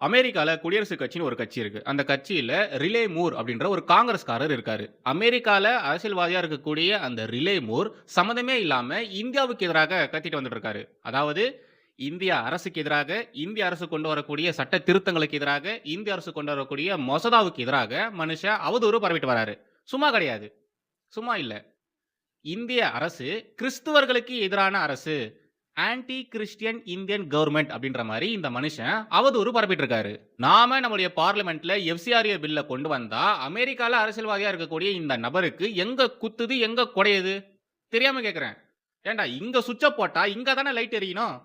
அமெரிக்கால குடியரசுக் கட்சின்னு ஒரு கட்சி இருக்கு. அந்த கட்சியில ரிலே மூர் அப்படின்ற ஒரு காங்கிரஸ்காரர் இருக்காரு. அமெரிக்கால அரசியல்வாதியா இருக்கக்கூடிய அந்த ரிலே மூர் சம்மந்தமே இல்லாம இந்தியாவுக்கு எதிராக கத்திட்டு வந்துட்டு இருக்காரு. அதாவது இந்திய அரசுக்கு எதிராக, இந்திய அரசு கொண்டு வரக்கூடிய சட்ட திருத்தங்களுக்கு எதிராக, இந்திய அரசு கொண்டு வரக்கூடிய மசோதாவுக்கு எதிராக மனுஷன் அவதூறு பரப்பிட்டு வராரு. சும்மா கிடையாது. சும்மா இல்ல. இந்திய அரசு கிறிஸ்துவர்களுக்கு எதிரான அரசு. ஆன்டி கிறிஸ்டியன் இந்தியன் கவர்ன்மென்ட் அப்படின்ற மாரி இந்த மனுஷன் அவதூறு பரப்பிட்டு இருக்காரு. நாம நம்முடைய பார்லிமென்ட்ல எஃப்சிஆர்ஏ பில்ல கொண்டு வந்தா, அமெரிக்கால அரசியல்வாதியா இருக்கக்கூடிய இந்த நபருக்கு எங்க குத்துது, எங்க குடையுது? தெரியாம கேட்கிறேன். ஏன்டா இங்க சுவிட்ச போட்டா இங்க தானே லைட் எரியணும்.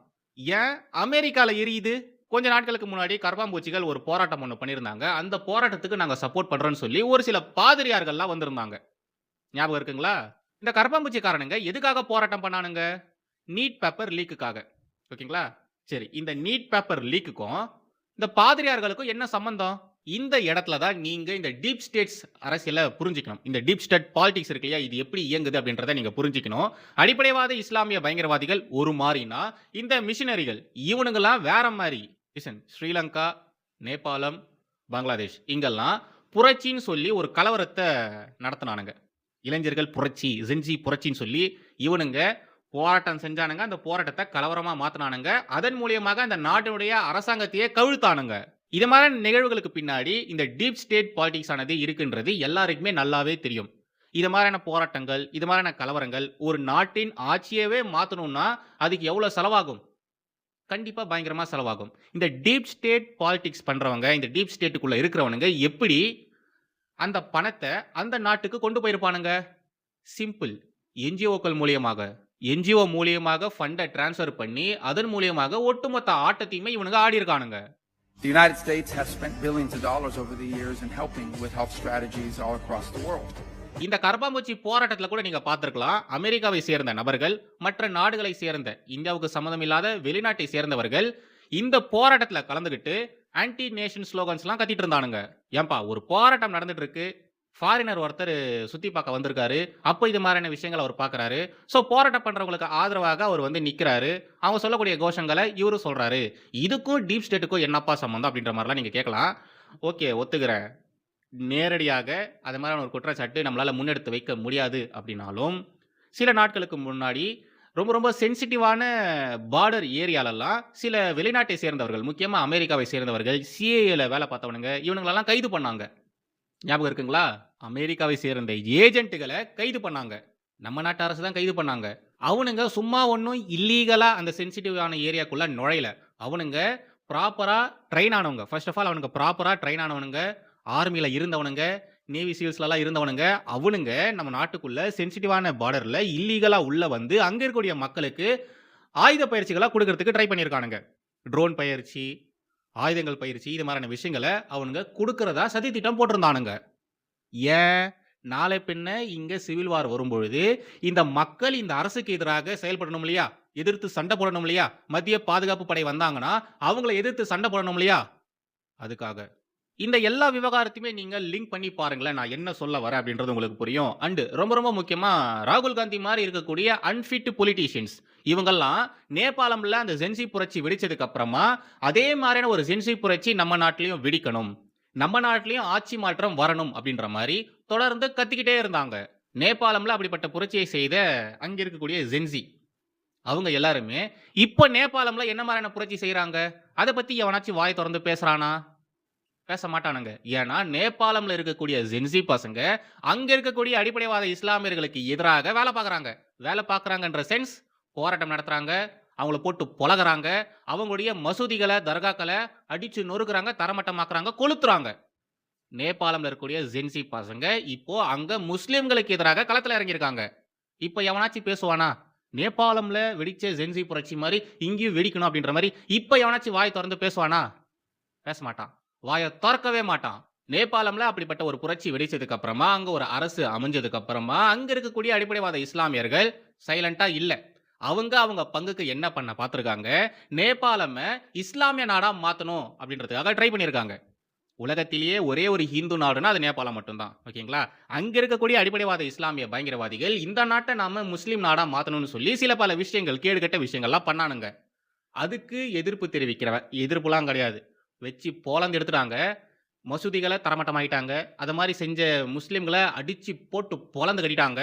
ஏன் அமெரிக்கால எரியுது? கொஞ்ச நாட்களுக்கு முன்னாடி கரப்பான்பூச்சிகள் ஒரு போராட்டம் ஒண்ணு பண்ணியிருந்தாங்க. அந்த போராட்டத்துக்கு நாங்க சப்போர்ட் பண்றோம்னு சொல்லி ஒரு சில பாதிரியார்கள்லாம் வந்திருந்தாங்க. ஞாபகம் இருக்குங்களா? இந்த கரப்பான்பூச்சிக்காரனுங்க எதுக்காக போராட்டம் பண்ணானுங்க? NEET paper லீக்குக்காக. ஓகேங்களா? சரி. இந்த நீட் பேப்பர் லீக்குக்கும், இந்த பாதிரியார்களுக்கும் என்ன சம்பந்தம்? இந்த இடத்துல தான் நீங்க இந்த டீப் ஸ்டேட்ஸ் அரசியல புரிஞ்சுக்கணும். இந்த டீப் ஸ்டேட் பாலிடிக்ஸ் இருக்கு இல்லையா? இது எப்படி இயங்குது அப்படின்றத நீங்க புரிஞ்சுக்கணும். அடிப்படைவாத இஸ்லாமிய பயங்கரவாதிகள் ஒரு மாரினா, இந்த மிஷனரிகள் இவனுங்கலாம் வேற மாரி. லிசன் ஸ்ரீலங்கா, நேபாளம், பங்களாதேஷ் இங்கெல்லாம் புரட்சின்னு சொல்லி ஒரு கலவரத்த நடத்துனானுங்க. இளைஞர்கள் புரட்சி, ஜென்சி புரட்சின்னு சொல்லி இவனுங்க போராட்டம் செஞ்சானுங்க. அந்த போராட்டத்த கலவரமா மாத்துனானுங்க. அதன் மூலியமாக அந்த நாட்டினுடைய அரசாங்கத்தையே கவிழ்த்தானுங்க. இது மாரி நிகழ்வுகளுக்கு பின்னாடி இந்த டீப் ஸ்டேட் பாலிடிக்ஸ் ஆனது இருக்குன்றது எல்லாருக்குமே நல்லாவே தெரியும். இது மாரியான போராட்டங்கள், இது மாரியான கலவரங்கள் ஒரு நாட்டின் ஆட்சியவே மாத்தணும்னா அதுக்கு எவ்வளவு செலவாகும்? கண்டிப்பா பயங்கரமா செலவாகும். இந்த டீப் ஸ்டேட் பாலிடிக்ஸ் பண்றவங்க, இந்த டீப் ஸ்டேட்டுக்குள்ள இருக்கிறவனுங்க எப்படி அந்த பணத்த அந்த நாட்டுக்கு கொண்டு போயிருப்பானுங்க? சிம்பிள். என்ஜிஓக்கள் மூலியமாக. என்ஜிஓ மூலியமாக ஃபண்ட டிரான்ஸ்ஃபர் பண்ணி, அதன் மூலியமாக ஒட்டுமொத்த ஆட்டத்தையுமே இவனுங்க ஆடியிருக்கானுங்க. The United States has spent billions of dollars over the years in helping with health strategies all across the world. இந்த கரப்பான்பூச்சி போராட்டத்துல கூட நீங்க பார்த்திருக்கலாம். அமெரிக்காவை சேர்ந்த நபர்கள், மற்ற நாடுகளை சேர்ந்த, இந்தியாவுக்கு சம்மந்தம் இல்லாத வெளிநாட்டை சேர்ந்தவர்கள் இந்த போராட்டத்துல கலந்துகிட்டு ஆன்டி நேஷன் ஸ்லோகன்ஸ்லாம் கத்திட்டு இருந்தானுங்க. ஏன்பா ஒரு போராட்டம் நடந்துட்டு இருக்கு. ஃபாரினர் ஒருத்தர் சுத்தி பார்க்க வந்திருக்காரு. அப்போ இது மாதிரியான விஷயங்களை அவர் பார்க்குறாரு. ஸோ போராட்டம் பண்றவங்களுக்கு ஆதரவாக அவர் வந்து நிற்கிறாரு. அவங்க சொல்லக்கூடிய கோஷங்களை இவரு சொல்றாரு. இதுக்கும் டீப் ஸ்டேட்டுக்கும் என்னப்பா சம்பந்தம் அப்படின்ற மாதிரிலாம் நீங்க கேட்கலாம். ஓகே, ஒத்துக்கிறேன். நேரடியாக அது மாதிரியான ஒரு குற்றச்சாட்டு நம்மளால முன்னெடுத்து வைக்க முடியாது அப்படின்னாலும், சில நாட்களுக்கு முன்னாடி ரொம்ப ரொம்ப சென்சிட்டிவான பார்டர் ஏரியாலெல்லாம் சில வெளிநாட்டை சேர்ந்தவர்கள், முக்கியமா அமெரிக்காவை சேர்ந்தவர்கள், சிஏஏல வேலை பார்த்தவனுங்க இவனுங்களெல்லாம் கைது பண்ணாங்க. ஞாபகம் இருக்குங்களா? அமெரிக்காவை சேர்ந்த ஏஜென்ட்டுகளை கைது பண்ணாங்க. நம்ம நாட்டு அரசு தான் கைது பண்ணாங்க. அவனுங்க சும்மா ஒன்றும் இல்லீகலா அந்த சென்சிட்டிவான ஏரியாக்குள்ள நுழையல. அவனுங்க ப்ராப்பரா ட்ரெயின் ஆனவங்க. ஃபர்ஸ்ட் ஆஃப் ஆல் அவனுங்க ப்ராப்பரா ட்ரெயின் ஆனவனுங்க, ஆர்மியில இருந்தவனுங்க, நேவி சீல்ஸ்லலாம் இருந்தவனுங்க. அவனுங்க நம்ம நாட்டுக்குள்ள சென்சிட்டிவான பார்டர்ல இல்லீகலா உள்ள வந்து அங்க இருக்கக்கூடிய மக்களுக்கு ஆயுத பயிற்சிகளா கொடுக்கறதுக்கு ட்ரை பண்ணியிருக்கானுங்க. ட்ரோன் பயிற்சி, ஆயுதங்கள் பயிற்சி இது மாதிரியான விஷயங்களை அவனுங்க கொடுக்கறதா சதி திட்டம் போட்டிருந்தானுங்க. ஏன்? நாளை பின்ன இங்க சிவில் வார் வரும்பொழுது இந்த மக்கள் இந்த அரசுக்கு எதிராக செயல்படணும் இல்லையா? எதிர்த்து சண்டை போடணும் இல்லையா? மத்திய பாதுகாப்பு படை வந்தாங்கன்னா அவங்களை எதிர்த்து சண்டை போடணும் இல்லையா? அதுக்காக. இந்த எல்லா விவகாரத்தையுமே நீங்க லிங்க் பண்ணி பாருங்களேன். நான் என்ன சொல்ல வரேன் அப்படின்றது உங்களுக்கு புரியும். அண்ட் ரொம்ப ரொம்ப முக்கியமா ராகுல் காந்தி மாதிரி இருக்கக்கூடிய அன்ஃபிட் பொலிட்டீஷியன்ஸ் இவங்கெல்லாம் நேபாளம்ல அந்த ஜென்சி புரட்சி வெடிச்சதுக்கு அப்புறமா அதே மாதிரியான ஒரு ஜென்சி புரட்சி நம்ம நாட்டிலையும் வெடிக்கணும், நம்ம நாட்டிலையும் ஆட்சி மாற்றம் வரணும் அப்படின்ற மாதிரி தொடர்ந்து கத்திக்கிட்டே இருந்தாங்க. நேபாளம்ல அப்படிப்பட்ட புரட்சியை செய்த அங்க இருக்கக்கூடிய ஜென்சி அவங்க எல்லாருமே இப்ப நேபாளம்ல என்ன மாதிரியான புரட்சி செய்யறாங்க? அதை பத்தி எவனாச்சும் வாய் திறந்து பேசுறானா? பேச மாட்டானுங்க. ஏன்னா நேபாளம்ல இருக்கக்கூடிய ஜென்சி பசங்க அங்க இருக்கக்கூடிய அடிப்படைவாத இஸ்லாமியர்களுக்கு எதிராக வேலை பார்க்கறாங்க. வேலை பார்க்கறாங்கன்ற சென்ஸ் போராட்டம் நடத்துறாங்க, அவங்கள போட்டு பொளக்குறாங்க, அவங்களுடைய மசூதிகளை, தர்காக்களை அடிச்சு நொறுக்குறாங்க, தரமட்டமாக்குறாங்க, கொளுத்துறாங்க. நேபாளம்ல இருக்கக்கூடிய ஜென்சி பசங்க இப்போ அங்க முஸ்லிம்களுக்கு எதிராக களத்துல இறங்கியிருக்காங்க. இப்ப எவனாச்சும் பேசுவானா? நேபாளம்ல வெடிச்ச ஜென்சி புரட்சி மாதிரி இங்கேயும் வெடிக்கணும் அப்படின்ற மாதிரி இப்ப எவனாச்சும் வாய் திறந்து பேசுவானா? பேச மாட்டான். வாயை திறக்கவே மாட்டான். நேபாளம்ல அப்படிப்பட்ட ஒரு புரட்சி வெடிச்சதுக்கு அப்புறமா, அங்க ஒரு அரசு அமைஞ்சதுக்கு அப்புறமா அங்க இருக்கக்கூடிய அடிப்படைவாத இஸ்லாமியர்கள் சைலண்டா இல்ல. அவங்க பங்குக்கு என்ன பண்ண பார்த்திருக்காங்க? நேபாளம இஸ்லாமிய நாடா மாத்தணும் அப்படின்றதுக்காக ட்ரை பண்ணியிருக்காங்க. உலகத்திலேயே ஒரே ஒரு ஹிந்து நாடுனா அது நேபாளம் மட்டும்தான். ஓகேங்களா? அங்க இருக்கக்கூடிய அடிப்படைவாத இஸ்லாமிய பயங்கரவாதிகள் இந்த நாட்டை நாம முஸ்லீம் நாடா மாத்தணும்னு சொல்லி சில பல விஷயங்கள், கேடுகட்ட விஷயங்கள்லாம் பண்ணானுங்க. அதுக்கு எதிர்ப்பு தெரிவிக்கிறவன், எதிர்ப்புலாம் கிடையாது, வச்சு பொளந்து எடுத்துட்டாங்க. மசூதிகள தரைமட்டமாக்கிட்டாங்க. அது மாரி செஞ்ச முஸ்லிம்கள அடிச்சு போட்டு பொளந்து கட்டிட்டாங்க.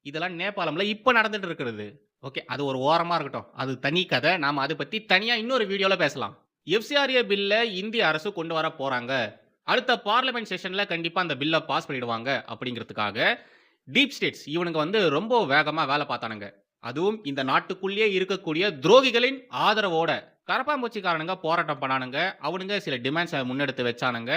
இதெல்லாம் நேபாளம்ல இப்ப நடந்துட்டு இருக்கிறது. ஓகே. அது ஒரு ஓரமா இருக்கட்டும். அது தனி கத. நாம அத பத்தி தனியா இன்னொரு வீடியோல பேசலாம். எஃப்சிஆர்ஏ பில்ல இந்திய அரசு கொண்டு வர போறாங்க. அடுத்த பார்லிமென்ட் செஷன்ல கண்டிப்பா அந்த பில்ல பாஸ் பண்ணிடுவாங்க அப்படிங்கிறதுக்காக, டீப் ஸ்டேட்ஸ் இவனுங்க வந்து ரொம்ப வேகமா வேல பார்த்தானுங்க. அதுவும் இந்த நாட்டுக்குள்ளேயே இருக்கக்கூடிய துரோகிகளின் ஆதரவோட கரப்பான்பூச்சிக்காரனுங்க போராட்டம் பண்ணானுங்க. அவனுங்க சில டிமாண்ட்ஸ முன்னெடுத்து வச்சானுங்க.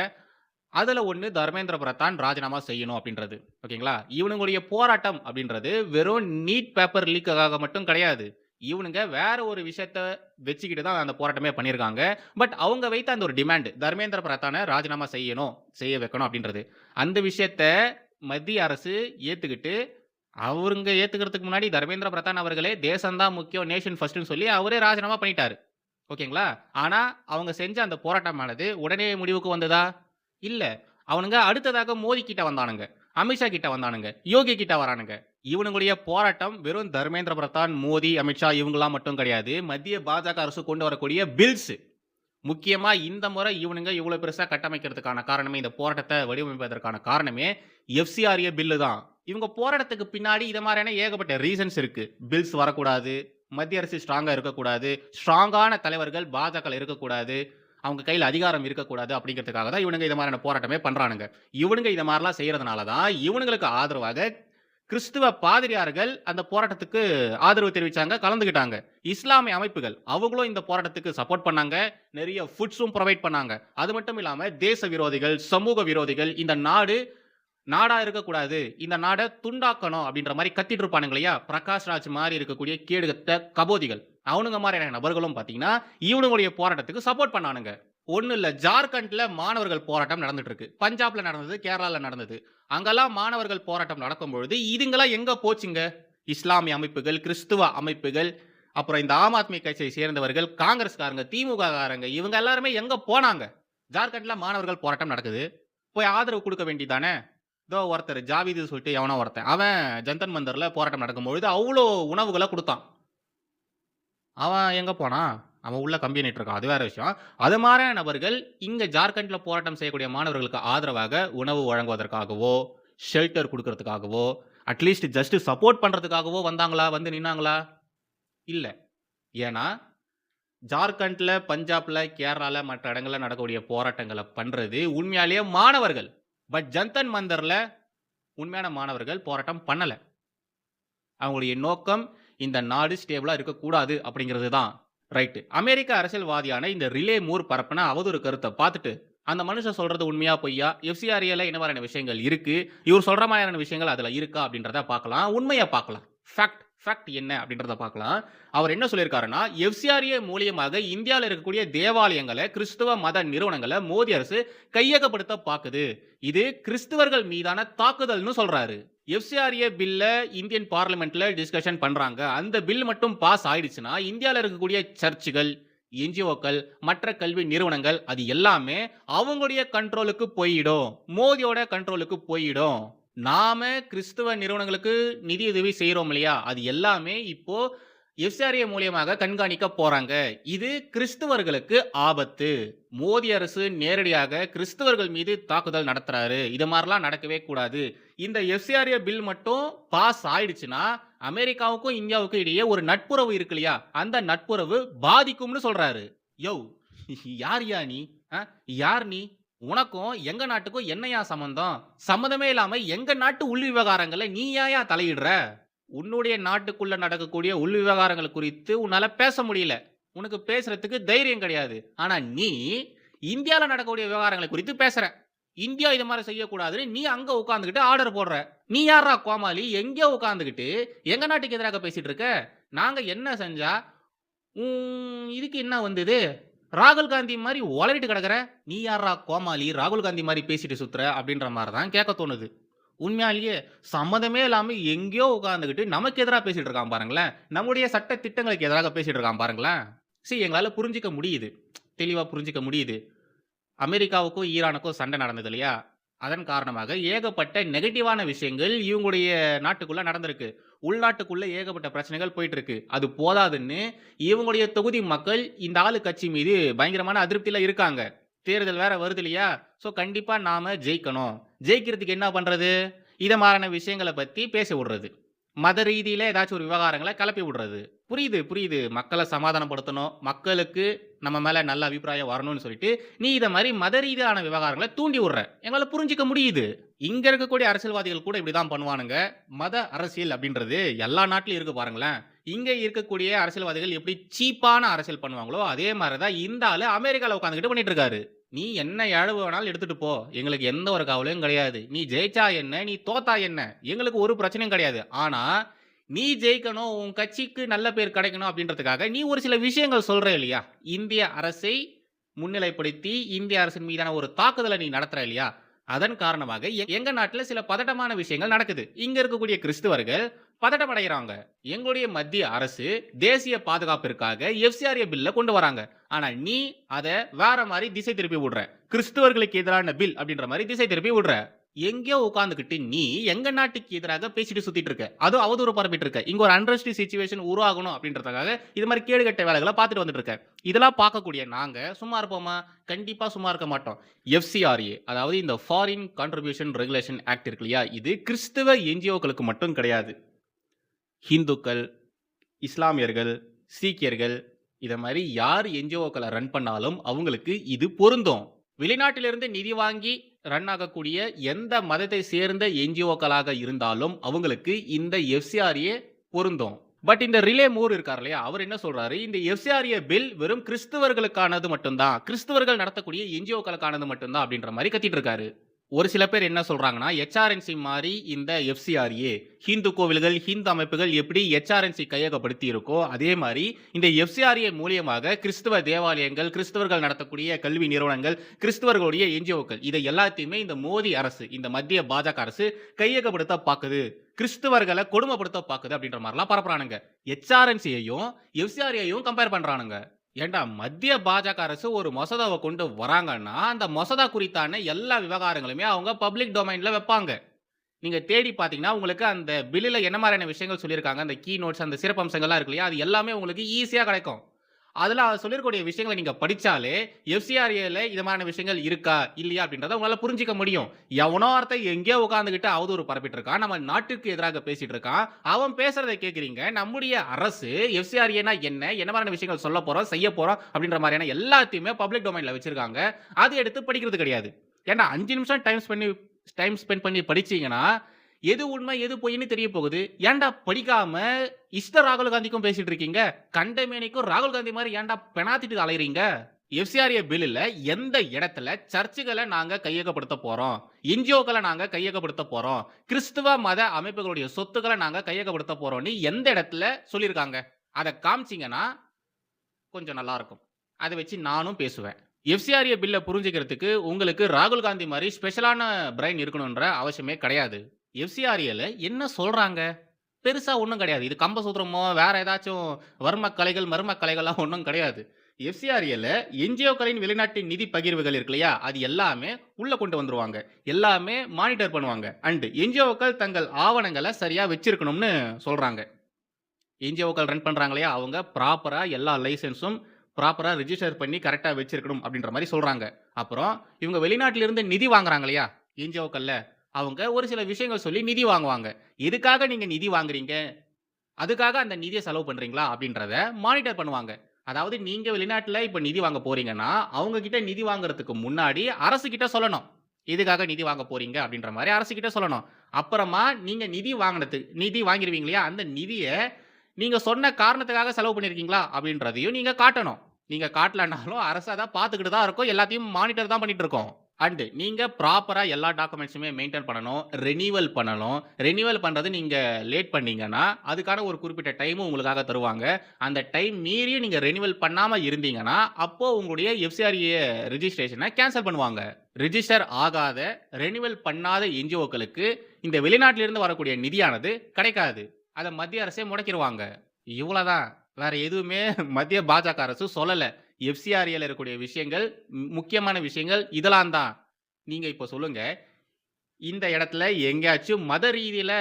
அதுல ஒண்ணு தர்மேந்திர பிரதான் ராஜினாமா செய்யணும் அப்படின்றது. ஓகேங்களா? இவனுங்களுடைய போராட்டம் அப்படின்றது வெறும் நீட் பேப்பர் லீக்குக்காக மட்டும் கிடையாது. இவனுங்க வேற ஒரு விஷயத்த வச்சுக்கிட்டு தான் அந்த போராட்டமே பண்ணியிருக்காங்க. பட் அவங்க வைத்த அந்த ஒரு டிமாண்ட் தர்மேந்திர பிரதான ராஜினாமா செய்யணும், செய்ய வைக்கணும் அப்படின்றது. அந்த விஷயத்த மத்திய அரசு ஏத்துக்கிட்டு, அவருங்க ஏத்துக்கிறதுக்கு முன்னாடி தர்மேந்திர பிரதான் அவர்களே தேசம் தான் முக்கியம், நேஷன் ஃபர்ஸ்ட்ன்னு சொல்லி அவரே ராஜினாமா பண்ணிட்டாரு. ஓகேங்களா? ஆனா அவங்க செஞ்ச அந்த போராட்டமானது உடனே முடிவுக்கு வந்ததா? இல்ல. அவனுங்க அடுத்ததாக மோடி கிட்ட வந்தானுங்க. அமித்ஷா கிட்ட வந்தானுங்க. யோகி கிட்ட வரானுங்க. இவனுங்களுடைய போராட்டம் வெறும் தர்மேந்திர பிரதான், மோடி, அமித்ஷா இவங்கலாம் மட்டும் கிடையாது. மத்திய பாஜக அரசு கொண்டு வரக்கூடிய பில்ஸ். முக்கியமா இந்த முறை இவனுங்க இவ்வளவு பெருசா கட்டமைக்கிறதுக்கான காரணமே, இந்த போராட்டத்த வடிவமைப்பதற்கான காரணமே எஃப்சிஆர்ஏ பில்லு தான். இவங்க போராட்டத்துக்கு பின்னாடி இத மாரியான ஏகப்பட்ட ரீசன்ஸ் இருக்கு. பில்ஸ் வரக்கூடாது. மத்திய அரசு ஸ்ட்ராங்கா இருக்கக்கூடாது. ஸ்ட்ராங்கான தலைவர்கள் பாஜகல இருக்கக்கூடாது. அவங்க கையில அதிகாரம் இருக்கக்கூடாது அப்படிங்கிறதுக்காக தான் இவனுங்க இத மாரியான போராட்டமே பண்றானுங்க. இவனுங்க இத மாரிலாம் செய்யறதுனால தான் இவனுங்களுக்கு ஆதரவாக கிறிஸ்துவ பாதிரியார்கள் அந்த போராட்டத்துக்கு ஆதரவு தெரிவிச்சாங்க, கலந்துக்கிட்டாங்க. இஸ்லாமிய அமைப்புகள் அவங்களும் இந்த போராட்டத்துக்கு சப்போர்ட் பண்ணாங்க. நிறைய ஃபுட்ஸும் புரொவைட் பண்ணாங்க. அது மட்டும் இல்லாம தேச விரோதிகள், சமூக விரோதிகள் இந்த நாடு நாடா இருக்கக்கூடாது. இந்த நாட துண்டாக்கணும் அப்படின்ற மாரி கத்திட்டு இருப்பானுங்க இல்லையா? பிரகாஷ் ராஜ் மாரி இருக்கக்கூடிய கேடுகெட்ட கபோதிகள். அவனுங்க மாரியான நபர்களும் பார்த்தீங்கன்னா, இவனுங்களுடைய போராட்டத்துக்கு சப்போர்ட் பண்ணானுங்க. ஒண்ணும் இல்ல. ஜார்க்கண்ட்ல மாணவர்கள் போராட்டம் நடந்துட்டு இருக்கு. பஞ்சாப்ல நடந்தது, கேரளால நடந்தது. அங்கெல்லாம் மாணவர்கள் போராட்டம் நடக்கும்பொழுது, இதுங்கலாம் எங்க போச்சுங்க? இஸ்லாமிய அமைப்புகள், கிறிஸ்துவ அமைப்புகள், அப்புறம் இந்த ஆம் ஆத்மி கட்சியை சேர்ந்தவர்கள், காங்கிரஸ்காரங்க, திமுக காரங்க இவங்க எல்லாருமே எங்க போனாங்க? ஜார்க்கண்ட்ல மாணவர்கள் போராட்டம் நடக்குது. போய் ஆதரவு குடுக்க வேண்டியதானே? இதோ ஒருத்தர் ஜாவீது சொல்லிட்டு எவனோ ஒருத்தன். அவன் ஜந்தர் மந்தர்ல போராட்டம் நடக்கும்பொழுது அவ்ளோ உணவுகள குடுத்தான். அவன் எங்க போனான்? அவன் உள்ள கம்பி எண்ணிட்டு இருக்கான். அது வேற விஷயம். அது மாரியான நபர்கள் இங்க ஜார்க்கண்ட்ல போராட்டம் செய்யக்கூடிய மாணவர்களுக்கு ஆதரவாக உணவு வழங்குவதற்காகவோ, ஷெல்டர் குடுக்கறதுக்காகவோ, அட்லீஸ்ட் ஜஸ்ட் சப்போர்ட் பண்றதுக்காகவோ வந்தாங்களா? வந்து நின்னாங்களா? இல்ல. ஏன்னா, ஜார்க்கண்ட்ல, பஞ்சாப்ல, கேரளால மற்ற இடங்கள்ல நடக்கக்கூடிய போராட்டங்கள பண்றது உண்மையாலேயே மாணவர்கள். பட் ஜந்தர் மந்தர்ல உண்மையான மாணவர்கள் போராட்டம் பண்ணல. அவங்களுடைய நோக்கம் இந்த நாடு ஸ்டேபிளா இருக்கக்கூடாது அப்படிங்கிறது தான். ரைட். அமெரிக்க அரசியல்வாதியான இந்த ரிலே மூர் பரப்புன அவதூறு கருத்த பார்த்துட்டு, அந்த மனுஷன் சொல்றது உண்மையா பொய்யா? எஃப்சிஆர்ஏல என்ன மாதிரியான விஷயங்கள் இருக்கு? இவர் சொல்ற மாதிரியான விஷயங்கள் அதுல இருக்கா? அப்படின்றத பார்க்கலாம். உண்மைய பார்க்கலாம். ஃபேக்ட் என்ன அப்படின்றத பார்க்கலாம். அவர் என்ன சொல்லியிருக்காருன்னா, எஃப்சிஆர்ஏ மூலியமாக இந்தியால இருக்கக்கூடிய தேவாலயங்கள, கிறிஸ்துவ மத நிறுவனங்கள மோடி அரசு கையகப்படுத்த பாக்குது. இது கிறிஸ்தவர்கள் மீதான தாக்குதல்னு சொல்றாரு. எஃப்சிஆர்ஏ பில்ல இந்தியன் பார்லிமெண்ட்ல டிஸ்கஷன் பண்றாங்க. அந்த பில் மட்டும் பாஸ் ஆயிடுச்சுன்னா, இந்தியால இருக்கக்கூடிய சர்ச்சுகள், என்ஜிஓக்கள், மற்ற கல்வி நிறுவனங்கள் அது எல்லாமே அவங்களுடைய கண்ட்ரோலுக்கு போயிடும். மோடியோட கண்ட்ரோலுக்கு போயிடும். நாம கிறிஸ்துவ நிறுவனங்களுக்கு நிதியுதவி செய்றோம் இல்லையா? அது எல்லாமே இப்போ எஃப்சிஆர்ஏ மூலியமாக கண்காணிக்க போறாங்க. இது கிறிஸ்தவர்களுக்கு ஆபத்து. மோடி அரசு நேரடியாக கிறிஸ்தவர்கள் மீது தாக்குதல் நடத்துறாரு. இது மாரிலாம் நடக்கவே கூடாது. இந்த எஃப்சிஆர்ஏ பில் மட்டும் பாஸ் ஆயிடுச்சுன்னா, அமெரிக்காவுக்கும் இந்தியாவுக்கும் இடையே ஒரு நட்புறவு இருக்கு இல்லையா? அந்த நட்புறவு பாதிக்கும்னு சொல்றாரு. யோவ்! யார்யா நீ? யார் நீ? உனக்கும் எங்க நாட்டுக்கும் என்னய்யா சம்பந்தம்? சம்மந்தமே இல்லாம எங்க நாட்டு உள் விவகாரங்கள்ல நீ ஏன்யா தலையிடுற? உன்னுடைய நாட்டுக்குள்ள நடக்கக்கூடிய உள் விவகாரங்கள் குறித்து உன்னால பேச முடியல. உனக்கு பேசுறதுக்கு தைரியம் கிடையாது. ஆனா நீ இந்தியால நடக்கக்கூடிய விவகாரங்களை குறித்து பேசுற. இந்தியா இது மாதிரி செய்யக்கூடாதுன்னு நீ அங்க உட்கார்ந்துகிட்டு ஆர்டர் போடுற. நீ யாரா கோமாளி? எங்கேயோ உட்கார்ந்துகிட்டு எங்க நாட்டுக்கு எதிராக பேசிட்டு இருக்க? நாங்க என்ன செஞ்சா இதுக்கு என்ன வந்தது? ராகுல் காந்தி மாதிரி ஒளரிட்டு கிடக்குற. நீ யாரா கோமாளி? ராகுல் காந்தி மாதிரி பேசிட்டு சுத்துற அப்படின்ற மாதிரி தான் கேட்க தோணுது. உண்மையாலேயே சம்மந்தமே இல்லாம எங்கேயோ உட்கார்ந்துகிட்டு நமக்கு எதிராக பேசிட்டு இருக்கான் பாருங்களேன். நம்முடைய சட்ட திட்டங்களுக்கு எதிராக பேசிட்டு இருக்கான் பாருங்களேன். எங்களால புரிஞ்சுக்க முடியுது. தெளிவா புரிஞ்சுக்க முடியுது. அமெரிக்காவுக்கும் ஈரானுக்கும் சண்டை நடந்தது இல்லையா? அதன் காரணமாக ஏகப்பட்ட நெகட்டிவான விஷயங்கள் இவங்களுடைய நாட்டுக்குள்ள நடந்திருக்கு. உள்நாட்டுக்குள்ள ஏகப்பட்ட பிரச்சனைகள் போயிட்டு இருக்கு. அது போதாதுன்னு இவங்களுடைய தொகுதி மக்கள் இந்த ஆளு கட்சி மீது பயங்கரமான அதிருப்தியில இருக்காங்க. தேர்தல் வேற வருது இல்லையா? ஸோ கண்டிப்பா நாம ஜெயிக்கணும். ஜெயிக்கிறதுக்கு என்ன பண்றது? இத மாரியான விஷயங்கள பத்தி பேச விடுறது. மத ரீதியில ஏதாச்சும் ஒரு விவகாரங்கள கெளப்பி விடுறது. புரியுது, புரியுது. மக்கள சமாதானப்படுத்தணும். மக்களுக்கு நம்ம மேல நல்ல அபிப்பிராயம் வரணும்னு சொல்லிட்டு, நீ இத மாரி மத ரீதியான விவகாரங்கள தூண்டி விடுற. எங்களால புரிஞ்சுக்க முடியுது. இங்க இருக்கக்கூடிய அரசியல்வாதிகள் கூட இப்படிதான் பண்ணுவானுங்க. மத அரசியல் அப்படின்றது எல்லா நாட்டிலயும் இருக்கு பாருங்களேன். இங்க இருக்கக்கூடிய அரசியல்வாதிகள் எப்படி சீப்பான அரசியல் பண்ணுவாங்களோ, அதே மாரி தான் இந்த ஆளு அமெரிக்கால உட்கார்ந்துகிட்டு பண்ணிட்டு இருக்காரு. நீ என்ன இழவு வேணாலும் எடுத்துட்டு போ. எங்களுக்கு எந்த ஒரு கவலையும் கிடையாது. நீ ஜெயிச்சா என்ன? நீ தோத்தா என்ன? எங்களுக்கு ஒரு பிரச்சனையும் கிடையாது. ஆனா, நீ ஜெயிக்கணும், உன் கட்சிக்கு நல்ல பேர் கிடைக்கணும் அப்படின்றதுக்காக, நீ ஒரு சில விஷயங்கள் சொல்ற இல்லையா? இந்திய அரசை முன்னிலைப்படுத்தி, இந்திய அரசின் மீதான ஒரு தாக்குதல நீ நடத்துற இல்லையா? அதன் காரணமாக எங்க நாட்டுல சில பதட்டமான விஷயங்கள் நடக்குது. இங்க இருக்கக்கூடிய கிறிஸ்தவர்கள் பதட்டம் அடையறாங்க. எங்களுடைய மத்திய அரசு தேசிய பாதுகாப்பிற்காக எஃப்சிஆர்ஏ பில்ல கொண்டு வராங்க. ஆனா நீ அத வேற மாரி திசை திருப்பி விடுற. கிறிஸ்தவர்களுக்கு எதிரான பில் அப்படின்ற மாரி திசை திருப்பி விடுற. எங்கேயோ உட்கார்ந்துகிட்டு நீ எங்க நாட்டுக்கு எதிராக பேசிட்டு சுத்திட்டு இருக்க. அதுவும் அவதூறு பரப்பிட்டு இருக்க. இங்க ஒரு அன்ரெஸ்ட் சிச்சுவேஷன் உருவாகணும் அப்படின்றதுக்காக இது மாரி கேடுகெட்ட வேலைகள பார்த்துட்டு வந்துட்டு இருக்க. இதெல்லாம் பார்க்கக்கூடிய நாங்க சும்மா இருப்போமா? கண்டிப்பா சும்மா இருக்க மாட்டோம். எஃப்சிஆர்ஏ அதாவது இந்த ஃபாரின் கான்ட்ரிபியூஷன் ரெகுலேஷன் ஆக்ட் இருக்கு இல்லையா? இது கிறிஸ்தவ என்ஜிஓக்களுக்கு மட்டும் கிடையாது. ஹிந்துக்கள், இஸ்லாமியர்கள், சீக்கியர்கள் இத மாரி யார் என்ஜிஓக்கள ரன் பண்ணாலும் அவங்களுக்கு இது பொருந்தும். வெளிநாட்டிலிருந்து நிதி வாங்கி ரன் ஆகக்கூடிய எந்த மதத்தை சேர்ந்த என்ஜிஓக்களாக இருந்தாலும் அவங்களுக்கு இந்த எஃப்சிஆர்ஏ பொருந்தும். பட் இந்த ரிலே மூர் இருக்கார் இல்லையா? அவர் என்ன சொல்றாரு? இந்த எஃப்சிஆர்ஏ பில் வெறும் கிறிஸ்தவர்களுக்கானது மட்டும் தான். கிறிஸ்தவர்கள் நடத்தக்கூடிய என்ஜிஓக்களுக்கானது மட்டும் தான் அப்படின்ற மாரி கத்திட்டு இருக்காரு. ஒரு சில பேர் என்ன சொல்றாங்கன்னா, எச்ஆர்என்சி மாரி இந்த எஃப்சிஆர்ஏ ஹிந்து கோவில்கள், ஹிந்து அமைப்புகள் எப்படி எச்ஆர்என்சி கையகப்படுத்தி இருக்கோ, அதே மாரி இந்த எஃப்சிஆர்ஏ மூலியமாக கிறிஸ்தவ தேவாலயங்கள், கிறிஸ்தவர்கள் நடத்தக்கூடிய கல்வி நிறுவனங்கள், கிறிஸ்தவர்களுடைய என்ஜிஓக்கள் இதை எல்லாத்தையுமே இந்த மோடி அரசு, இந்த மத்திய பாஜக அரசு கையகப்படுத்த பாக்குது. கிறிஸ்தவர்களை கொடுமைப்படுத்த பாக்குது அப்படின்ற மாதிரிலாம் பரப்புறானுங்க. எச்ஆர்என்சியையும் எஃப்சிஆர்ஏயும் கம்பேர் பண்றானுங்க. ஏன்டா மத்திய பாஜக அரசு ஒரு மசோதாவை கொண்டு வராங்கன்னா, அந்த மசோதா குறித்தான எல்லா விவகாரங்களுமே அவங்க பப்ளிக் டொமைன்ல வைப்பாங்க. நீங்க தேடி பார்த்தீங்கன்னா, உங்களுக்கு அந்த பில்லுல என்ன மாரியான விஷயங்கள் சொல்லியிருக்காங்க, அந்த கீ நோட்ஸ் அந்த சிறப்பம்சங்கள்லாம் இருக்கு இல்லையா? அது எல்லாமே உங்களுக்கு ஈஸியா கிடைக்கும். அதுல சொல்லியிருக்கக்கூடிய விஷயங்கள நீங்க படிச்சாலே, எஃப்சிஆர்ஏல இது மாரியான விஷயங்கள் இருக்கா? இல்லையா? அப்படின்றத உங்களால புரிஞ்சுக்க முடியும். எவனோ ஒருத்தன் எங்கேயோ உட்கார்ந்துகிட்டு அவதூறு பரப்பிட்டு இருக்கான். நம்ம நாட்டிற்கு எதிராக பேசிட்டு இருக்கான். அவன் பேசுறத கேட்கிறீங்க. நம்முடைய அரசு எஃப்சிஆர்ஏன்னா என்ன? என்ன மாரியான விஷயங்கள் சொல்லப் போறோம், செய்யப் போறோம் அப்படின்ற மாரியான எல்லாத்தையுமே பப்ளிக் டொமைன்ல வச்சிருக்காங்க. அது எடுத்து படிக்கிறது கிடையாது. ஏன்டா 5 நிமிஷம் டைம் ஸ்பெண்ட் பண்ணி படிச்சீங்கன்னா, எது உண்மை, எது பொய்ன்னு தெரிய போகுது. ஏன்டா படிக்காம ராகுல் காந்திக்கும் பேசிட்டு இருக்கீங்க? கண்டமேனிக்கும் ராகுல் காந்தி மாரி ஏன்டா பெனாத்திட்டு அலையறீங்க? எஃப்சிஆர்ஏ பில்லுல எந்த இடத்துல சர்ச்சுகள நாங்க கையகப்படுத்த போறோம், என்ஜிஓக்கள நாங்க கையகப்படுத்த போறோம், கிறிஸ்தவ மத அமைப்புகளுடைய சொத்துக்கள நாங்க கையகப்படுத்த போறோம்னு எந்த இடத்துல சொல்லியிருக்காங்க? அத காமிச்சீங்கன்னா கொஞ்சம் நல்லா இருக்கும். அத வச்சு நானும் பேசுவேன். எஃப்சிஆர்ஏ பில்ல புரிஞ்சுக்கிறதுக்கு உங்களுக்கு ராகுல் காந்தி மாரி ஸ்பெஷலான பிரைன் இருக்கணும்ன்ற அவசியமே கிடையாது. எஃப்சிஆர்ஏல என்ன சொல்றாங்க? பெருசா ஒண்ணும் கிடையாது. இது கம்பசூத்திரமோ, வேற ஏதாச்சும் வர்ம கலைகள், மர்ம கலைகள்லாம் ஒண்ணும் கிடையாது. எஃப்சிஆர்ஏல என்ஜிஓக்களின் வெளிநாட்டு நிதி பகிர்வுகள் இருக்கு இல்லையா? அது எல்லாமே உள்ள கொண்டு வந்துருவாங்க. எல்லாமே மானிட்டர் பண்ணுவாங்க. அண்ட் என்ஜிஓக்கள் தங்கள் ஆவணங்கள சரியா வச்சிருக்கணும்னு சொல்றாங்க. என்ஜிஓக்கள் ரன் பண்றாங்க இல்லையா? அவங்க ப்ராப்பரா எல்லா லைசென்ஸும் ப்ராப்பரா ரிஜிஸ்டர் பண்ணி கரெக்ட்டா வச்சிருக்கணும் அப்படின்ற மாரி சொல்றாங்க. அப்புறம் இவங்க வெளிநாட்டில இருந்து நிதி வாங்குறாங்க இல்லையா? என்ஜிஓக்கள்ல அவங்க ஒரு சில விஷயங்கள் சொல்லி நிதி வாங்குவாங்க. எதுக்காக நீங்க நிதி வாங்குறீங்க? அதுக்காக அந்த நிதிய செலவு பண்றீங்களா? அப்படின்றத மானிட்டர் பண்ணுவாங்க. அதாவது நீங்க வெளிநாட்டுல இப்ப நிதி வாங்க போறீங்கன்னா, அவங்க கிட்ட நிதி வாங்குறதுக்கு முன்னாடி அரசு கிட்ட சொல்லணும். எதுக்காக நிதி வாங்க போறீங்க அப்படின்ற மாரி அரசு கிட்ட சொல்லணும். அப்புறமா நீங்க நிதி வாங்கிருவீங்க இல்லையா? அந்த நிதிய நீங்க சொன்ன காரணத்துக்காக செலவு பண்ணியிருக்கீங்களா? அப்படின்றதையும் நீங்க காட்டணும். நீங்க காட்டலனாலும் அரசு அத பார்த்துக்கிட்டு தான் இருக்கும். எல்லாத்தையும் மானிட்டர் தான் பண்ணிட்டு இருக்கோம். அண்ட் நீங்க ப்ராப்பரா எல்லா டாக்குமெண்ட்ஸுமே மெயின்டெயின் பண்ணணும். ரெனிவல் பண்ணணும். ரெனிவல் பண்றது நீங்க லேட் பண்ணீங்கன்னா, அதுக்கான ஒரு குறிப்பிட்ட டைமும் உங்களுக்காக தருவாங்க. அந்த டைம் மீறியும் நீங்க ரெனிவல் பண்ணாம இருந்தீங்கன்னா, அப்போ உங்களுடைய எஃப்சிஆர்ஏ ரிஜிஸ்ட்ரேஷன கேன்சல் பண்ணுவாங்க. ரிஜிஸ்டர் ஆகாத, ரெனிவல் பண்ணாத என்ஜிஓக்களுக்கு இந்த வெளிநாட்டிலிருந்து வரக்கூடிய நிதியானது கிடைக்காது. அத மத்திய அரசே முடக்கிருவாங்க. இவ்வளவுதான். வேற எதுவுமே மத்திய பாஜக அரசு சொல்லல. எஃப்சிஆர்ஏல இருக்கக்கூடிய விஷயங்கள், முக்கியமான விஷயங்கள் இதெல்லாம் தான். நீங்க இப்ப சொல்லுங்க. இந்த இடத்துல எங்கேயாச்சும் மத ரீதியில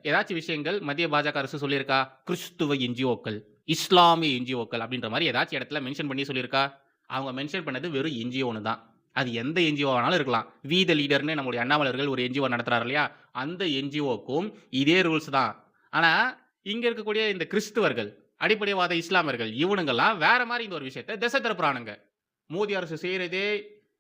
ஏதாச்சும் விஷயங்கள் மத்திய பாஜக அரசு சொல்லியிருக்கா? கிறிஸ்துவ என்ஜிஓக்கள், இஸ்லாமிய என்ஜிஓக்கள் அப்படின்ற மாரி ஏதாச்சும் இடத்துல மென்ஷன் பண்ணி சொல்லியிருக்கா? அவங்க மென்ஷன் பண்ணது வெறும் என்ஜிஓன்னு தான். அது எந்த என்ஜிஓ வேணாலும் இருக்கலாம். வி த லீடர்ன்னு நம்முடைய அண்ணாமலை அவர்கள் ஒரு என்ஜிஓ நடத்துறாரு இல்லையா? அந்த என்ஜிஓக்கும் இதே ரூல்ஸ் தான். ஆனா, இங்க இருக்கக்கூடிய இந்த கிறிஸ்துவர்கள், அடிப்படைவாத இஸ்லாமியர்கள் இவனுங்கலாம் வேற மாரி இந்த ஒரு விஷயத்த திசை திருப்புறானுங்க. மோடி அரசு செய்றதே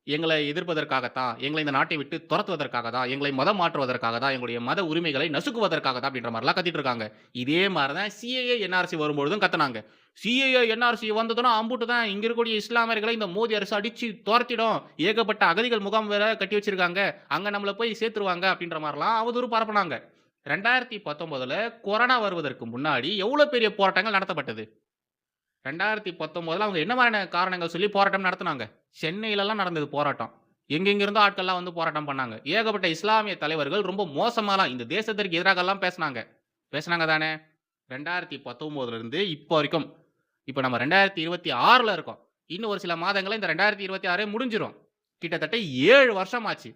எங்களை எதிர்ப்பதற்காகத்தான், எங்களை இந்த நாட்டை விட்டு துரத்துவதற்காக தான், எங்களை மதம் மாற்றுவதற்காக தான், எங்களுடைய மத உரிமைகளை நசுக்குவதற்காக தான் அப்படின்ற மாரிலாம் கத்திட்டு இருக்காங்க. இதே மாரி தான் சிஏஏ, என்ஆர்சி வரும்பொழுதும் கத்துனாங்க. சிஏஏ, என்ஆர்சி வந்ததுன்னா அம்புட்டு தான் இங்க இருக்கக்கூடிய இஸ்லாமியர்களை இந்த மோடி அரசு அடிச்சு துரத்திடும். ஏகப்பட்ட அகதிகள் முகாம் வேற கட்டி வச்சிருக்காங்க. அங்க நம்மள போய் சேர்த்துருவாங்க அப்படின்ற மாரிலாம் அவதூறு பரப்புனாங்க. 2019ல கொரோனா வருவதற்கு முன்னாடி எவ்வளோ பெரிய போராட்டங்கள் நடத்தப்பட்டது. 2019ல அவங்க என்ன மாரியான காரணங்கள் சொல்லி போராட்டம் நடத்துனாங்க. சென்னையிலலாம் நடந்தது போராட்டம். எங்கெங்க இருந்தோ ஆட்கள்லாம் வந்து போராட்டம் பண்ணாங்க. ஏகப்பட்ட இஸ்லாமிய தலைவர்கள் ரொம்ப மோசமாலாம் இந்த தேசத்திற்கு எதிராகலாம் பேசுனாங்க. பேசுனாங்க தானே? 2019ல இருந்து இப்போ வரைக்கும். இப்ப நம்ம 2026ல இருக்கோம். இன்னும் ஒரு சில மாதங்கள்ல இந்த 2026 முடிஞ்சிரும். கிட்டத்தட்ட 7 வருஷம் ஆச்சு.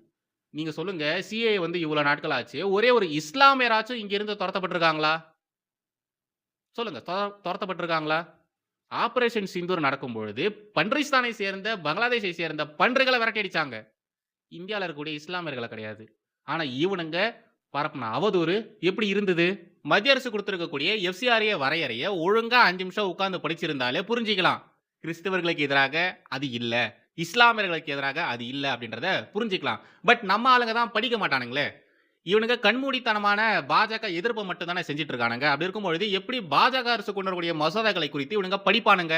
நீங்க சொல்லுங்க, சிஏஏ வந்து இவ்வளோ நாட்கள் ஆச்சு. ஒரே ஒரு இஸ்லாமியராச்சும் இங்கிருந்து தொரத்தப்பட்டுருக்காங்களா? சொல்லுங்க. தொரத்தப்பட்டுருக்காங்களா? ஆப்பரேஷன் சிந்தூர் நடக்கும்பொழுது, பன்றிஸ்தானை சேர்ந்த, பங்களாதேஷை சேர்ந்த பன்றிகள விரட்டி அடிச்சாங்க. இந்தியால இருக்கக்கூடிய இஸ்லாமியர்கள கிடையாது. ஆனா இவனுங்க பரப்புன அவதூறு எப்படி இருந்தது? மத்திய அரசு குடுத்திருக்கக்கூடிய எஃப்சிஆர்ஏ வரையறைய ஒழுங்கா 5 நிமிஷம் உட்கார்ந்து படிச்சிருந்தாலே புரிஞ்சுக்கலாம். கிறிஸ்தவர்களுக்கு எதிராக அது இல்ல. இஸ்லாமியர்களுக்கு எதிராக அது இல்ல அப்படின்றத புரிஞ்சுக்கலாம். பட் நம்ம ஆளுங்க தான் படிக்க மாட்டானுங்களே. இவனுங்க கண்மூடித்தனமான பாஜக எதிர்ப்ப மட்டும் தானே செஞ்சுட்டு இருக்கானுங்க. அப்படி இருக்கும்பொழுது எப்படி பாஜக அரசு கொண்டு வரக்கூடிய மசோதாக்களை குறித்து இவனுங்க படிப்பானுங்க?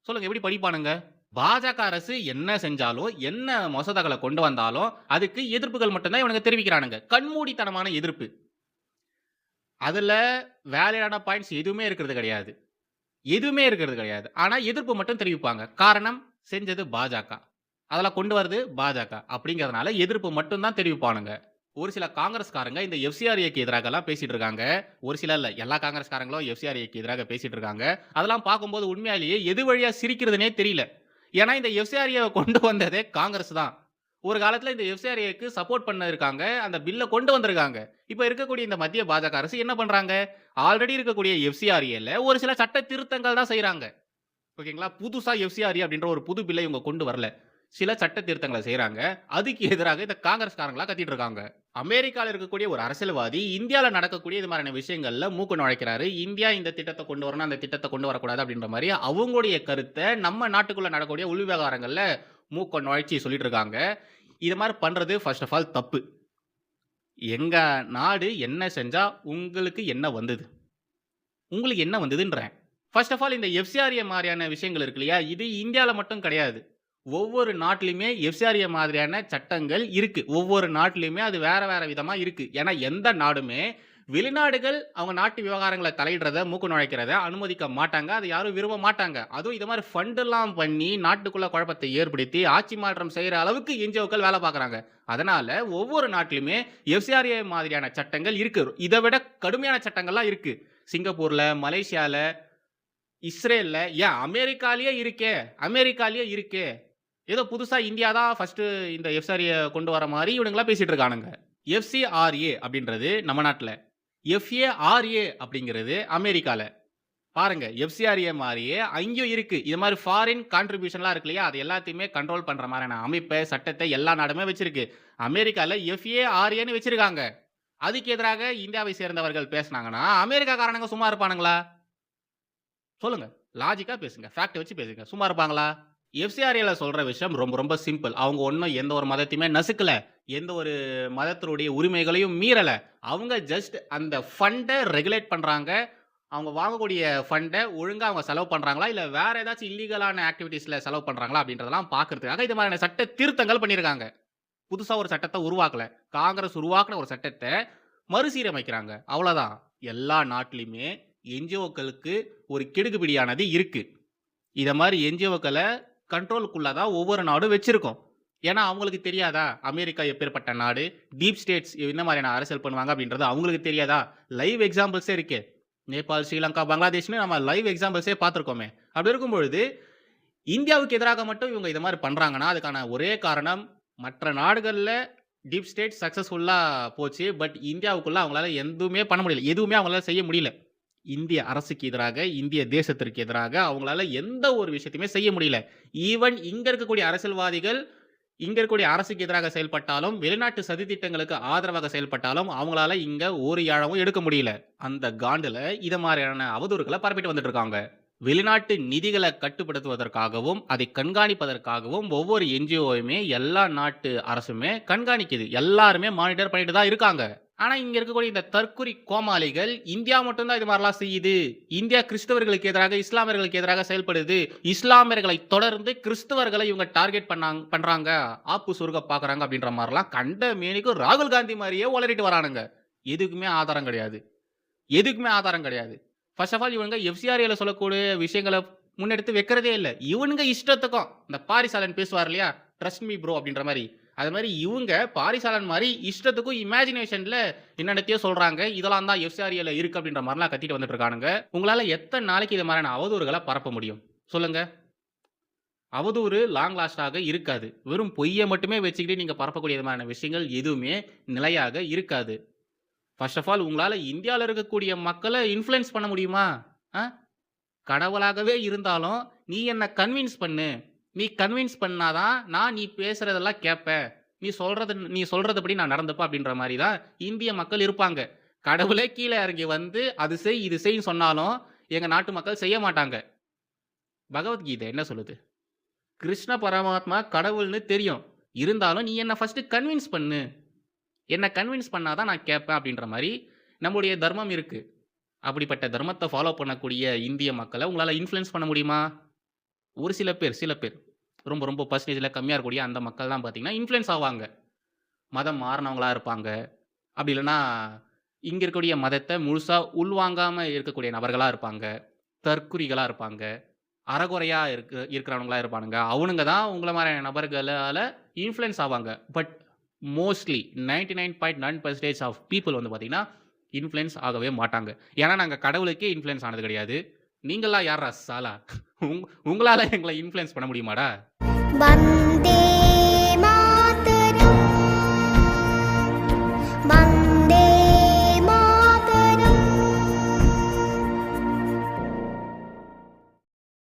சொல்லுங்க, எப்படி படிப்பானுங்க? பாஜக அரசு என்ன செஞ்சாலும், என்ன மசோதாக்கள கொண்டு வந்தாலும், அதுக்கு எதிர்ப்புகள் மட்டும் தான் இவனுங்க தெரிவிக்கிறானுங்க. கண்மூடித்தனமான எதிர்ப்பு. அதுல வேலிடான பாயிண்ட்ஸ் எதுவுமே இருக்கிறது கிடையாது. எதுவுமே இருக்கிறது கிடையாது. ஆனா எதிர்ப்பு மட்டும் தெரிவிப்பாங்க. காரணம், செஞ்சது பாஜக. அதெல்லாம் கொண்டு வரது பாஜக. அப்படிங்கிறதுனால எதிர்ப்பு மட்டும் தான் தெரிவிப்பானுங்க. ஒரு சில காங்கிரஸ்காரங்க இந்த எஃப்சிஆர்ஏக்கு எதிராகலாம் பேசிட்டு இருக்காங்க. ஒரு சிலர் இல்ல, எல்லா காங்கிரஸ்காரங்களும் எஃப்சிஆர்ஏக்கு எதிராக பேசிட்டு இருக்காங்க. அதெல்லாம் பார்க்கும்போது உண்மையாலேயே எது வழியா சிரிக்கிறதுனே தெரியல. ஏன்னா இந்த எஃப்சிஆர்ஏவை கொண்டு வந்ததே காங்கிரஸ் தான். ஒரு காலத்துல இந்த எஃப்சிஆர்ஏக்கு சப்போர்ட் பண்ண இருக்காங்க. அந்த பில்ல கொண்டு வந்திருக்காங்க. இப்ப இருக்கக்கூடிய இந்த மத்திய பாஜக அரசு என்ன பண்றாங்க? ஆல்ரெடி இருக்கக்கூடிய எஃப்சிஆர்ஏல ஒரு சில சட்ட திருத்தங்கள் தான் செய்றாங்க. ஓகேங்களா? புதுசா எஃப்சிஆர்ஏ அப்படின்ற ஒரு புது பில்லை இவங்க கொண்டு வரல. சில சட்ட திருத்தங்களை செய்றாங்க. அதுக்கு எதிராக இந்த காங்கிரஸ்காரங்களா கத்திட்டு இருக்காங்க. அமெரிக்கால இருக்கக்கூடிய ஒரு அரசியல்வாதி இந்தியால நடக்கக்கூடிய இது மாதிரியான விஷயங்கள்ல மூக்கு நுழைக்கிறாரு. இந்தியா இந்த திட்டத்தை கொண்டு வரணும், அந்த திட்டத்தை கொண்டு வரக்கூடாது அப்படின்ற மாதிரி அவங்களுடைய கருத்தை நம்ம நாட்டுக்குள்ள நடக்கக்கூடிய உள் விவகாரங்கள்ல மூக்க நுழைச்சி சொல்லிட்டு இருக்காங்க. இது மாதிரி பண்றது ஃபர்ஸ்ட் ஆஃப் ஆல் தப்பு. எங்க நாடு என்ன செஞ்சா உங்களுக்கு என்ன வந்தது? உங்களுக்கு என்ன வந்ததுன்றேன். ஃபர்ஸ்ட் ஆஃப் ஆல் இந்த எஃப்சிஆர்ஏ மாதிரியான விஷயங்கள் இருக்கு இல்லையா? இது இந்தியால மட்டும் கிடையாது. ஒவ்வொரு நாட்டிலுமே எஃப்சிஆர்ஏ மாதிரியான சட்டங்கள் இருக்கு. ஒவ்வொரு நாட்டிலுமே அது வேற வேற விதமா இருக்கு. ஏன்னா எந்த நாடுமே வெளிநாடுகள் அவங்க நாட்டு விவகாரங்கள தலையிடுறத, மூக்கு நுழைக்கிறத அனுமதிக்க மாட்டாங்க. அதை யாரும் விரும்ப மாட்டாங்க. அதுவும் இது மாதிரி ஃபண்ட் எல்லாம் பண்ணி நாட்டுக்குள்ள குழப்பத்தை ஏற்படுத்தி ஆட்சி மாற்றம் செய்யற அளவுக்கு என்ஜிஓக்கள் வேலை பார்க்குறாங்க. அதனால ஒவ்வொரு நாட்டிலுமே எஃப்சிஆர்ஏ மாதிரியான சட்டங்கள் இருக்கு. இதை விட கடுமையான சட்டங்கள்லாம் இருக்கு. சிங்கப்பூர்ல, மலேசியால, இஸ்ரேல்ல, ஏன் அமெரிக்காலயே இருக்கே. ஏதோ புதுசா இந்தியா தான் ஃபர்ஸ்ட் இந்த எஃப்சிஆர்ஏ கொண்டு வர மாதிரி இவனுங்களா பேசிட்டு இருக்கானுங்க. எஃப்சிஆர்ஏ அப்படின்றது நம்ம நாட்டுல. எஃப்ஏஆர்ஏ அப்படிங்கிறது அமெரிக்கால. பாருங்க, எஃப்சிஆர்ஏ மாதிரியே அங்கேயும் இருக்கு. இது மாதிரி ஃபாரின் கான்ட்ரிபியூஷன்லாம் இருக்கு இல்லையா? அது எல்லாத்தையுமே கண்ட்ரோல் பண்ற மாதிரியான அமைப்பை, சட்டத்தை எல்லா நாடுமே வச்சிருக்கு. அமெரிக்கால எஃப்ஏஆர்ஏன்னு வச்சிருக்காங்க. அதுக்கு எதிராக இந்தியாவை சேர்ந்தவர்கள் பேசினாங்கன்னா அமெரிக்காக்காரனுங்க சும்மா இருப்பானுங்களா? சொல்லுங்க. லாஜிக்கா பேசுங்க. ஃபேக்ட் வச்சு பேசுங்க. சும்மா இருப்பாங்களா? எஃப்சிஆர்ஏல சொல்ற விஷயம் ரொம்ப ரொம்ப சிம்பிள். அவங்க ஒண்ணும் எந்த ஒரு மதத்தையுமே நசுக்கல. எந்த ஒரு மதத்தினுடைய உரிமைகளையும் மீறல. அவங்க ஜஸ்ட் அந்த ஃபண்ட ரெகுலேட் பண்றாங்க. அவங்க வாங்கக்கூடிய ஃபண்ட ஒழுங்கா அவங்க செலவு பண்றாங்களா? இல்ல வேற ஏதாச்சும் இல்லீகலான ஆக்டிவிட்டீஸ்ல செலவு பண்றாங்களா? அப்படின்றதெல்லாம் பார்க்கறதுக்காக இது மாதிரியான சட்ட திருத்தங்கள் பண்ணியிருக்காங்க. புதுசா ஒரு சட்டத்தை உருவாக்கல. காங்கிரஸ் உருவாக்குன ஒரு சட்டத்தை மறுசீரமைக்கிறாங்க. அவ்வளவுதான். எல்லா நாட்டிலுமே என்ஜிஓக்களுக்கு ஒரு கெடுகுபிடியானது இருக்கு. இத மாதிரி என்ஜிஓக்கள கண்ட்ரோலுக்குள்ள தான் ஒவ்வொரு நாடும் வச்சிருக்கும். ஏன்னா அவங்களுக்கு தெரியாதா அமெரிக்கா எப்பேற்பட்ட நாடு, டீப் ஸ்டேட்ஸ் என்ன மாதிரியான அரசியல் பண்ணுவாங்க அப்படின்றது அவங்களுக்கு தெரியாதா? லைவ் எக்ஸாம்பிள்ஸே இருக்கே. நேபாள், ஸ்ரீலங்கா, பங்களாதேஷ்னு நம்ம லைவ் எக்ஸாம்பிள்ஸே பார்த்துருக்கோமே. அப்படி இருக்கும் பொழுது இந்தியாவுக்கு எதிராக மட்டும் இவங்க இது மாதிரி பண்றாங்கன்னா அதுக்கான ஒரே காரணம், மற்ற நாடுகள்ல டீப் ஸ்டேட் சக்சஸ்ஃபுல்லா போச்சு. பட் இந்தியாவுக்குள்ள அவங்களால எதுவுமே பண்ண முடியல. எதுவுமே அவங்களால செய்ய முடியல. இந்திய அரசுக்கு எதிராக, இந்திய தேசத்திற்கு எதிராக அவங்களால எந்த ஒரு விஷயத்தையுமே செய்ய முடியல. ஈவன் இங்க இருக்கக்கூடிய அரசியல்வாதிகள், இங்க இருக்கக்கூடிய அரசுக்கு எதிராக செயல்பட்டாலும், வெளிநாட்டு சதித்திட்டங்களுக்கு ஆதரவாக செயல்பட்டாலும், அவங்களால இங்க ஒரு யாழமும் எடுக்க முடியல. அந்த காண்டுல இத மாரியான அவதூறுகள பரப்பிட்டு வந்துட்டு இருக்காங்க. வெளிநாட்டு நிதிகள கட்டுப்படுத்துவதற்காகவும், அதை கண்காணிப்பதற்காகவும் ஒவ்வொரு என்ஜிஓவுமே எல்லா நாட்டு அரசுமே கண்காணிக்குது. எல்லாருமே மானிட்டர் பண்ணிட்டு தான் இருக்காங்க. ஆனா, இங்க இருக்கக்கூடிய இந்த தற்குறி கோமாளிகள், இந்தியா மட்டும் தான் இது மாரிலாம் செய்யுது. இந்தியா கிறிஸ்தவர்களுக்கு எதிராக, இஸ்லாமியர்களுக்கு எதிராக செயல்படுது. இஸ்லாமியர்களை தொடர்ந்து கிறிஸ்தவர்களை இவங்க டார்கெட் பண்றாங்க. ஆப்பு சொருக பார்க்குறாங்க அப்படின்ற மாரிலாம் கண்ட மேனிக்கு ராகுல் காந்தி மாரியே உளறிட்டு வரானுங்க. எதுக்குமே ஆதாரம் கிடையாது. எதுக்குமே ஆதாரம் கிடையாது. ஃபர்ஸ்ட் ஆஃப் ஆல் இவனுங்க எஃப்சிஆர்ஏல சொல்லக்கூடிய விஷயங்கள முன்னெடுத்து வைக்கிறதே இல்ல. இவனுங்க இஷ்டத்துக்கும் இந்த பாரிசாலன் பேசுவார் இல்லையா? ட்ரஸ்ட் மீ ப்ரோ அப்படின்ற மாரி. அது மாரி இவங்க பாரிசாலன் மாரி இஷ்டத்துக்கும் இமேஜினேஷன்ல என்னென்னத்தையோ சொல்றாங்க. இதெல்லாம் தான் எஃப்சிஆர்ஏல இருக்கு அப்படின்ற மாரிலாம் கத்திட்டு வந்துட்டு இருக்கானுங்க. உங்களால எத்தன நாளைக்கு இது மாரியான அவதூறுகள பரப்ப முடியும்? சொல்லுங்க. அவதூறு லாங் லாஸ்ட்டாக இருக்காது. வெறும் பொய்ய மட்டுமே வச்சுக்கிட்டு நீங்க பரப்பக்கூடிய விதமான விஷயங்கள் எதுவுமே நிலையாக இருக்காது. ஃபர்ஸ்ட் ஆஃப் ஆல் உங்களால இந்தியால இருக்கக்கூடிய மக்கள இன்ஃப்ளூயன்ஸ் பண்ண முடியுமா? அ? கடவுளாகவே இருந்தாலும், நீ என்ன கன்வின்ஸ் பண்ணு. நீ கன்வின்ஸ் பண்ணா தான், நான் நீ பேசுறதெல்லாம் கேட்பேன். நீ சொல்றதுபடி நான் நடந்துப்பேன் அப்படின்ற மாரி தான் இந்திய மக்கள் இருப்பாங்க. கடவுளே கீழ இறங்கி வந்து, அது செய், இது செய்ன்னு சொன்னாலும், எங்க நாட்டு மக்கள் செய்ய மாட்டாங்க. பகவத்கீதை என்ன சொல்லுது? கிருஷ்ண பரமாத்மா கடவுள்னு தெரியும். இருந்தாலும் நீ என்ன ஃபர்ஸ்ட்டு கன்வின்ஸ் பண்ணு. என்ன கன்வின்ஸ் பண்ணா தான் நான் கேட்பேன் அப்படின்ற மாரி நம்முடைய தர்மம் இருக்கு. அப்படிப்பட்ட தர்மத்த ஃபாலோ பண்ணக்கூடிய இந்திய மக்கள உங்களால இன்ஃப்ளூயன்ஸ் பண்ண முடியுமா? ஒரு சில பேர். ரொம்ப ரொம்ப பெர்சன்டேஜ்ல கம்மியா இருக்கக்கூடிய அந்த மக்கள் தான் பார்த்தீங்கன்னா, இன்ஃப்ளூயன்ஸ் ஆவாங்க. மதம் மாறுனவங்களா இருப்பாங்க. அப்படி இல்லன்னா, இங்க இருக்கக்கூடிய மதத்த முழுசா உள்வாங்காம இருக்கக்கூடிய நபர்களா இருப்பாங்க. தற்குறிகளா இருப்பாங்க. அரைகுறையா இருக்கிறவனுங்களா இருப்பானுங்க. அவனுங்க தான் உங்கள மாரியான நபர்களால இன்ஃப்ளூயன்ஸ் ஆவாங்க. பட் மோஸ்ட்லி 99.9% ஆஃப் பீப்பிள் வந்து பார்த்தீங்கன்னா, இன்ஃப்ளூயன்ஸ் ஆகவே மாட்டாங்க. ஏன்னா, நாங்க கடவுளுக்கே இன்ஃப்ளூயன்ஸ் ஆனது கிடையாது. நீங்கலாம் யார்றா சாலா? உங்களால எங்கள இன்ஃப்ளூயன்ஸ் பண்ண முடியுமாடா? வந்தே